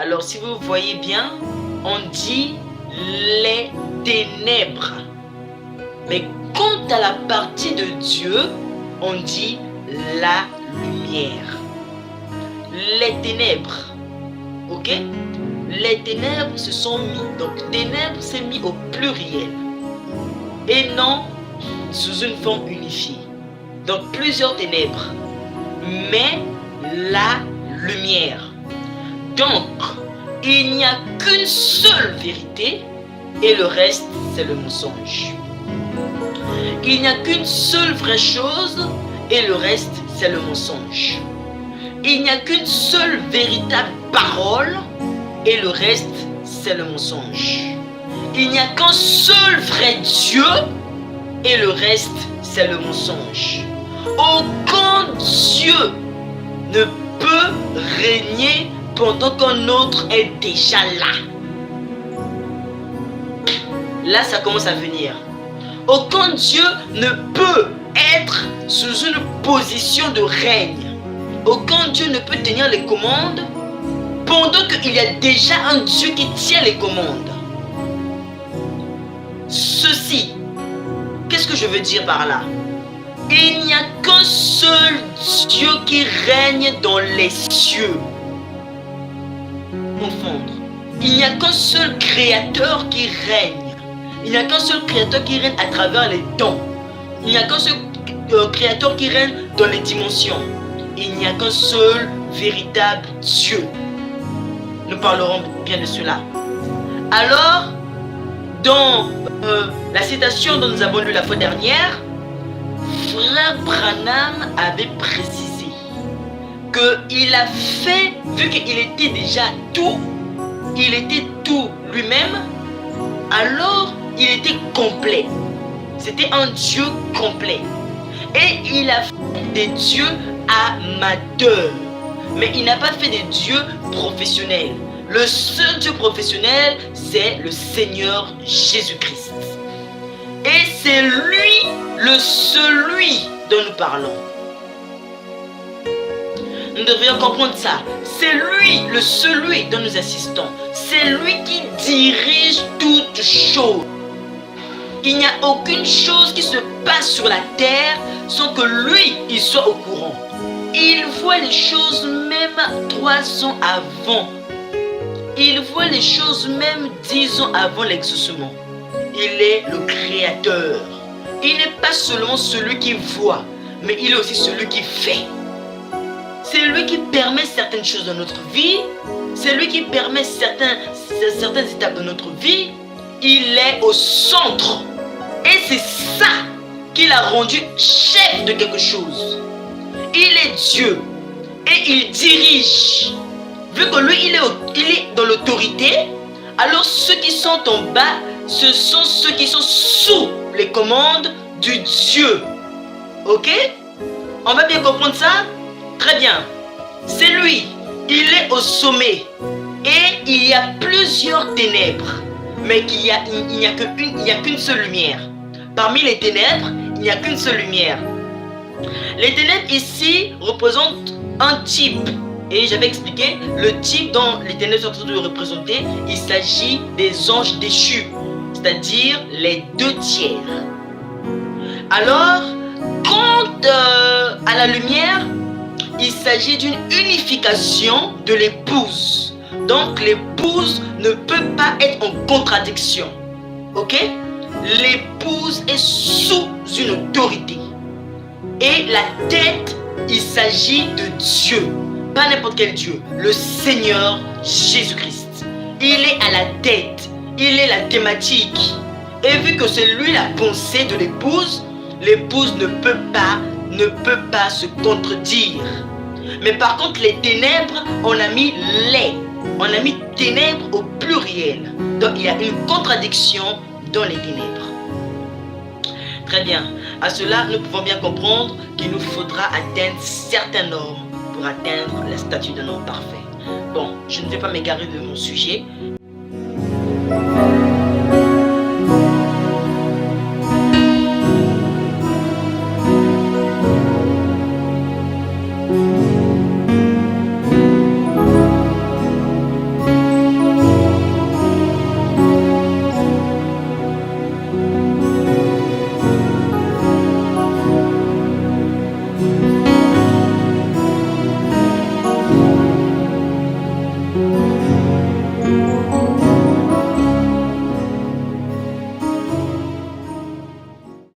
Alors si vous voyez bien, on dit les ténèbres. Mais quant à la partie de Dieu, on dit la lumière. Les ténèbres. Ok? Les ténèbres se sont mis. Donc ténèbres c'est mis au pluriel. Et non sous une forme unifiée. Donc plusieurs ténèbres. Mais la lumière. Donc, il n'y a qu'une seule vérité et le reste, c'est le mensonge. Il n'y a qu'une seule vraie chose et le reste, c'est le mensonge. Il n'y a qu'une seule véritable parole et le reste, c'est le mensonge. Il n'y a qu'un seul vrai Dieu et le reste, c'est le mensonge. Aucun Dieu ne peut régner pendant qu'un autre est déjà là. Là, ça commence à venir. Aucun Dieu ne peut être sous une position de règne. Aucun Dieu ne peut tenir les commandes pendant qu'il y a déjà un Dieu qui tient les commandes. Ceci, qu'est-ce que je veux dire par là? Il n'y a qu'un seul Dieu qui règne dans les cieux. Confondre. Il n'y a qu'un seul créateur qui règne. Il n'y a qu'un seul créateur qui règne à travers les temps. Il n'y a qu'un seul créateur qui règne dans les dimensions. Il n'y a qu'un seul véritable Dieu. Nous parlerons bien de cela. Alors, dans la citation dont nous avons lu la fois dernière, Frère Branham avait précisé qu'il a fait, vu qu'il était déjà tout, il était tout lui-même, alors il était complet. C'était un Dieu complet. Et il a fait des dieux amateurs. Mais il n'a pas fait des dieux professionnels. Le seul Dieu professionnel, c'est le Seigneur Jésus-Christ. Et c'est lui, celui dont nous parlons. Nous devrions comprendre ça. C'est lui, celui dont nous assistons. C'est lui qui dirige toutes choses. Il n'y a aucune chose qui se passe sur la terre sans que lui, il soit au courant. Il voit les choses même 3 ans avant. Il voit les choses même 10 ans avant l'exaucement. Il est le créateur. Il n'est pas seulement celui qui voit, mais il est aussi celui qui fait. C'est lui qui permet certaines choses dans notre vie. C'est lui qui permet certaines étapes de notre vie. Il est au centre. Et c'est ça qui l'a rendu chef de quelque chose. Il est Dieu. Et il dirige. Vu que lui, il est dans l'autorité, alors ceux qui sont en bas, ce sont ceux qui sont sous les commandes du Dieu. Ok? On va bien comprendre ça? Très bien. C'est lui. Il est au sommet. Et il y a plusieurs ténèbres. Mais il n'y a qu'une seule lumière. Parmi les ténèbres, il n'y a qu'une seule lumière. Les ténèbres ici représentent un type. Et j'avais expliqué le type dont les ténèbres sont en train de représenter. Il s'agit des anges déchus. C'est-à-dire les 2/3. Alors, quant à la lumière, il s'agit d'une unification de l'épouse. Donc l'épouse ne peut pas être en contradiction. Ok? L'épouse est sous une autorité. Et la tête, il s'agit de Dieu. Pas n'importe quel Dieu. Le Seigneur Jésus-Christ. Il est à la tête. Il est la thématique. Et vu que c'est lui la pensée de l'épouse, l'épouse ne peut pas se contredire. Mais par contre, les ténèbres, on a mis ténèbres au pluriel. Donc il y a une contradiction dans les ténèbres. Très bien. À cela, nous pouvons bien comprendre qu'il nous faudra atteindre certaines normes pour atteindre la statue d'un homme parfait. Bon, je ne vais pas m'égarer de mon sujet,